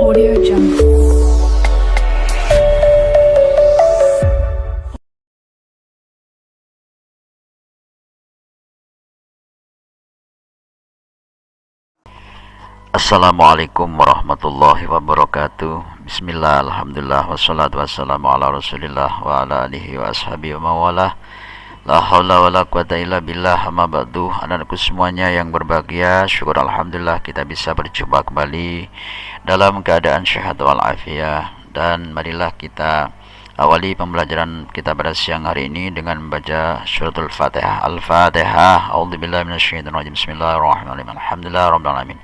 Audio Jungle. Assalamualaikum warahmatullahi wabarakatuh. Bismillah, alhamdulillah, wassalatu wassalamu ala rasulillah wa ala alihi wa ashabihi wa mawalah. La hawla wa la quwata illa billah, amma ba'du. Anak-anakku semuanya yang berbahagia, syukur alhamdulillah kita bisa berjumpa kembali dalam keadaan sehat walafiat. Dan marilah kita awali pembelajaran kita pada siang hari ini dengan membaca suratul Fatihah. Al-Fatihah. A'udzubillahi minasyaitonir rajim. Bismillahirrahmanirrahim. Alhamdulillahirabbil alamin.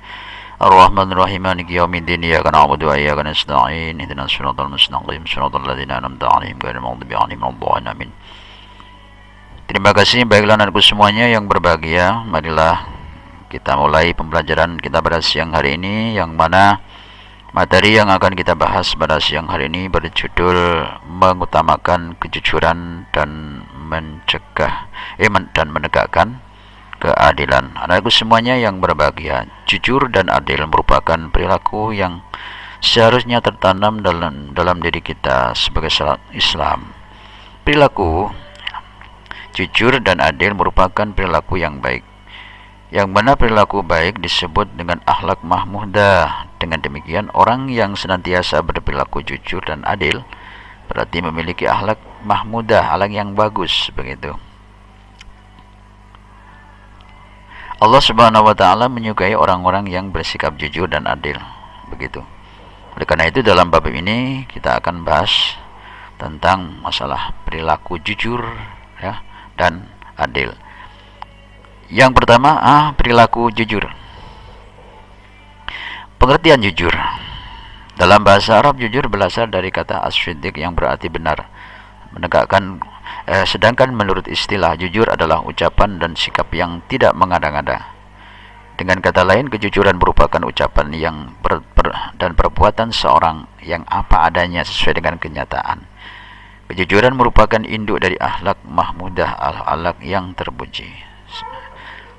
Ar-Rahmanir-Rahim. Maliki yaumiddin. Iyyaka na'budu wa iyyaka nasta'in. Ihdinas siratal mustaqim. Siratal ladzina an'amta 'alaihim ghairil maghdubi 'alaihim waladdallin. Amin. Terima kasih. Baiklah anakku semuanya yang berbahagia, marilah kita mulai pembelajaran kita pada siang hari ini, yang mana materi yang akan kita bahas pada siang hari ini berjudul mengutamakan kejujuran dan menegakkan keadilan. Anakku semuanya yang berbahagia, jujur dan adil merupakan perilaku yang seharusnya tertanam dalam diri kita sebagai syarat Islam. Perilaku jujur dan adil merupakan perilaku yang baik, yang mana perilaku baik disebut dengan akhlak mahmudah. Dengan demikian, orang yang senantiasa berperilaku jujur dan adil berarti memiliki akhlak mahmudah, akhlak yang bagus, begitu. Allah Subhanahu wa taala menyukai orang-orang yang bersikap jujur dan adil, begitu. Oleh karena itu dalam bab ini kita akan bahas tentang masalah perilaku jujur ya dan adil. Yang pertama, perilaku jujur. Pengertian jujur. Dalam bahasa Arab, jujur berasal dari kata as-siddiq yang berarti benar, menegakkan. Sedangkan menurut istilah, jujur adalah ucapan dan sikap yang tidak mengada-ngada. Dengan kata lain, kejujuran merupakan ucapan yang dan perbuatan seorang yang apa adanya sesuai dengan kenyataan. Kejujuran merupakan induk dari akhlak mahmudah, akhlak yang terpuji.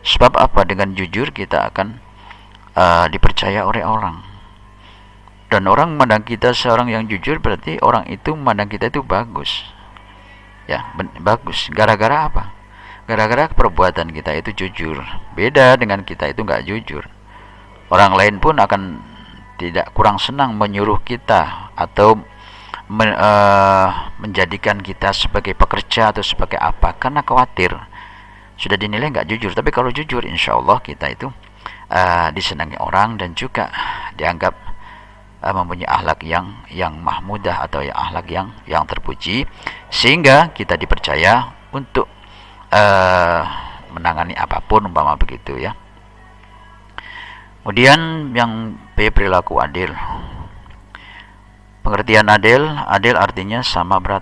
Sebab apa? Dengan jujur kita akan dipercaya oleh orang. Dan orang memandang kita seorang yang jujur, berarti orang itu memandang kita itu bagus. Ya, bagus. Gara-gara apa? Gara-gara perbuatan kita itu jujur. Beda dengan kita itu nggak jujur. Orang lain pun akan tidak kurang senang menyuruh kita atau menjadikan kita sebagai pekerja atau sebagai apa, karena khawatir sudah dinilai nggak jujur. Tapi kalau jujur, insya Allah kita itu disenangi orang dan juga dianggap mempunyai akhlak yang mahmudah atau akhlak yang terpuji, sehingga kita dipercaya untuk menangani apapun, umpama begitu ya. Kemudian yang B, perilaku adil. Pengertian adil artinya sama berat,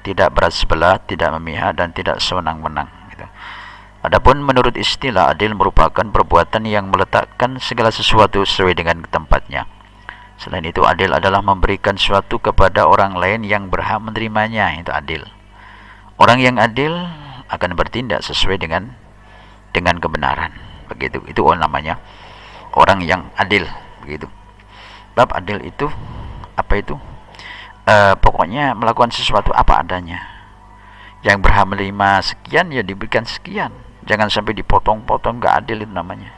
tidak berat sebelah, tidak memihak, dan tidak sewenang-wenang, gitu. Adapun menurut istilah, adil merupakan perbuatan yang meletakkan segala sesuatu sesuai dengan tempatnya. Selain itu, adil adalah memberikan sesuatu kepada orang lain yang berhak menerimanya, itu adil. Orang yang adil akan bertindak sesuai dengan kebenaran, begitu. Itu namanya orang yang adil, begitu. Bab adil itu apa itu? Pokoknya melakukan sesuatu apa adanya. Yang berhak menerima sekian ya diberikan sekian. Jangan sampai dipotong-potong, nggak adil itu namanya.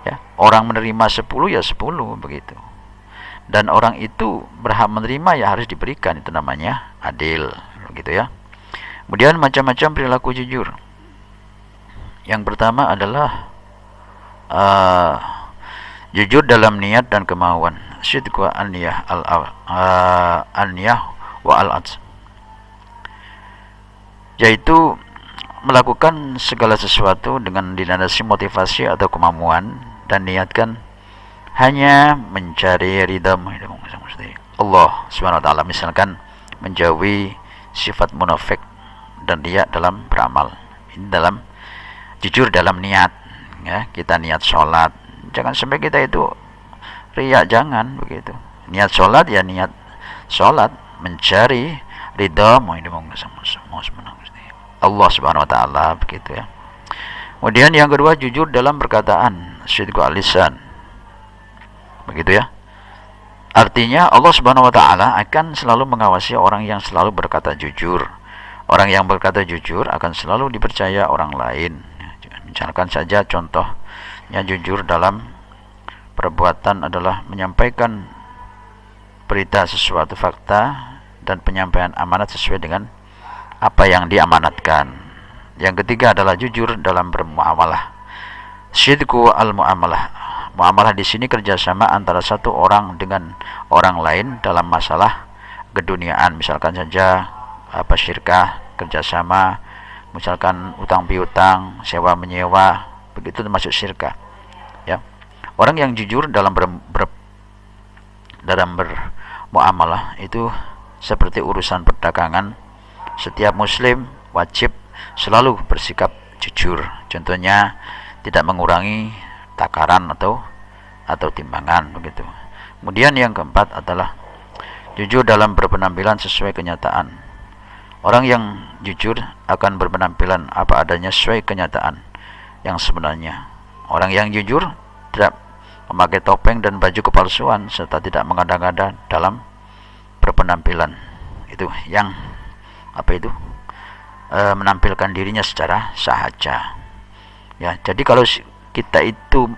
Ya, orang menerima 10 ya 10, begitu. Dan orang itu berhak menerima ya harus diberikan, itu namanya adil, begitu ya. Kemudian macam-macam perilaku jujur. Yang pertama adalah jujur dalam niat dan kemauan. Sidqu an-niyah wa al-'azm, yaitu melakukan segala sesuatu dengan dilandasi motivasi atau kemampuan dan niatkan hanya mencari ridha Allah Subhanahu wa taala. Misalkan menjauhi sifat munafik dan riya dalam beramal. Ini dalam jujur dalam niat ya. Kita niat sholat, jangan sampai kita itu riya, jangan begitu. Niat sholat ya niat sholat mencari ridha Allah Subhanahu wa taala, begitu ya. Kemudian yang kedua, jujur dalam perkataan, sidqu al-lisan, begitu ya. Artinya Allah Subhanahu wa taala akan selalu mengawasi orang yang selalu berkata jujur. Orang yang berkata jujur akan selalu dipercaya orang lain. Misalkan saja contohnya jujur dalam perbuatan adalah menyampaikan berita sesuatu fakta dan penyampaian amanat sesuai dengan apa yang diamanatkan. Yang ketiga adalah jujur dalam bermuamalah. Syidqu al-muamalah. Muamalah di sini kerjasama antara satu orang dengan orang lain dalam masalah keduniaan. Misalkan saja syirkah, kerjasama, misalkan utang piutang, sewa menyewa, begitu termasuk syirkah. Ya, orang yang jujur dalam bermuamalah itu seperti urusan perdagangan. Setiap Muslim wajib selalu bersikap jujur. Contohnya tidak mengurangi takaran atau timbangan begitu. Kemudian yang keempat adalah jujur dalam berpenampilan sesuai kenyataan. Orang yang jujur akan berpenampilan apa adanya sesuai kenyataan yang sebenarnya. Orang yang jujur tidak memakai topeng dan baju kepalsuan serta tidak mengada-ngada dalam berpenampilan. Itu yang menampilkan dirinya secara sahaja. Ya, jadi kalau kita itu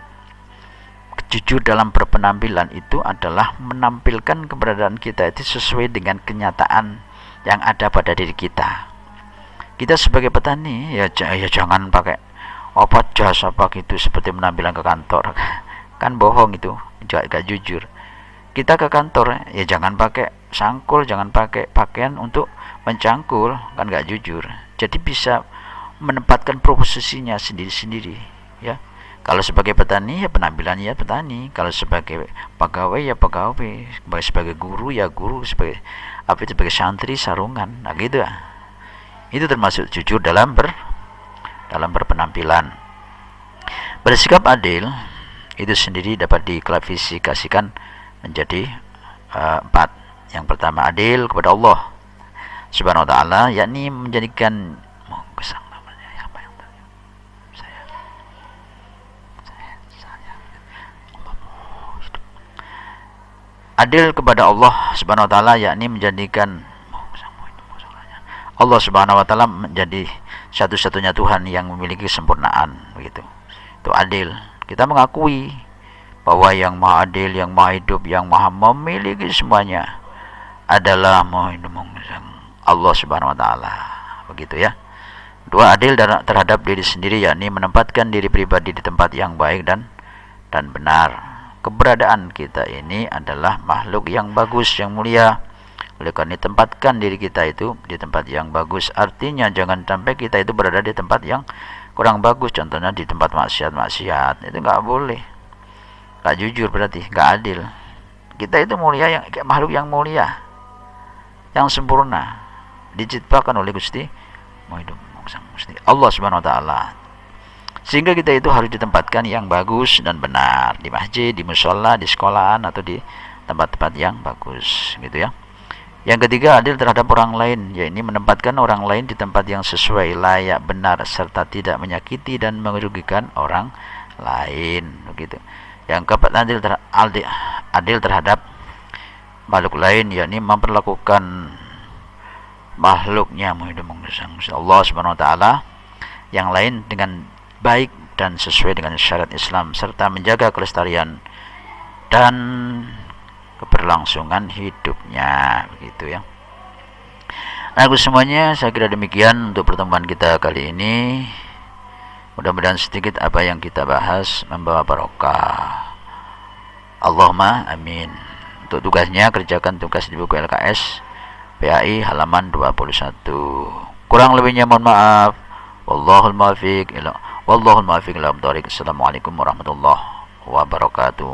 jujur dalam berpenampilan itu adalah menampilkan keberadaan kita itu sesuai dengan kenyataan yang ada pada diri kita. Kita sebagai petani ya jangan pakai jas apa gitu seperti penampilan ke kantor. Kan bohong itu, gak jujur. Kita ke kantor ya jangan pakai sangkul, jangan pakai pakaian untuk mencangkul, kan gak jujur. Jadi bisa menempatkan posisinya sendiri-sendiri, ya. Kalau sebagai petani ya penampilannya ya petani, kalau sebagai pegawai ya pegawai, sebagai guru ya guru, sebagai santri sarungan, nah gitu ya. Itu termasuk jujur dalam berpenampilan. Bersikap adil itu sendiri dapat diklasifikasikan menjadi 4. Yang pertama adil kepada Allah Subhanahu wa taala, yakni menjadikan adil kepada Allah Subhanahu wa taala, yakni menjadikan Allah Subhanahu wa taala menjadi satu-satunya Tuhan yang memiliki kesempurnaan, begitu. Itu adil. Kita mengakui bahwa yang Maha Adil, yang Maha Hidup, yang Maha memiliki semuanya adalah Allah Subhanahu wa taala, begitu ya. 2, adil terhadap diri sendiri, yakni menempatkan diri pribadi di tempat yang baik dan benar. Keberadaan kita ini adalah makhluk yang bagus, yang mulia. Oleh karena tempatkan diri kita itu di tempat yang bagus. Artinya jangan sampai kita itu berada di tempat yang kurang bagus. Contohnya di tempat maksiat. Itu nggak boleh. Nggak jujur berarti, nggak adil. Kita itu mulia, makhluk yang mulia, yang sempurna, diciptakan oleh Gusti Allah Subhanahu wa taala. Sehingga kita itu harus ditempatkan yang bagus dan benar, di masjid, di mushola, di sekolahan, atau di tempat-tempat yang bagus, gitu ya. Yang ketiga, adil terhadap orang lain, yaitu menempatkan orang lain di tempat yang sesuai, layak, benar, serta tidak menyakiti dan merugikan orang lain, begitu. Yang keempat, adil terhadap makhluk lain, yakni memperlakukan makhluknya Allah Subhanahu wa taala yang lain dengan baik dan sesuai dengan syariat Islam, serta menjaga kelestarian dan keberlangsungan hidupnya, begitu ya. Nah, semuanya saya kira demikian untuk pertemuan kita kali ini. Mudah-mudahan sedikit apa yang kita bahas membawa barokah. Allahumma amin. Untuk tugasnya kerjakan tugas di buku LKS PAI halaman 21. Kurang lebihnya mohon maaf. Wallahul muwaffiq ila Assalamualaikum warahmatullahi wabarakatuh.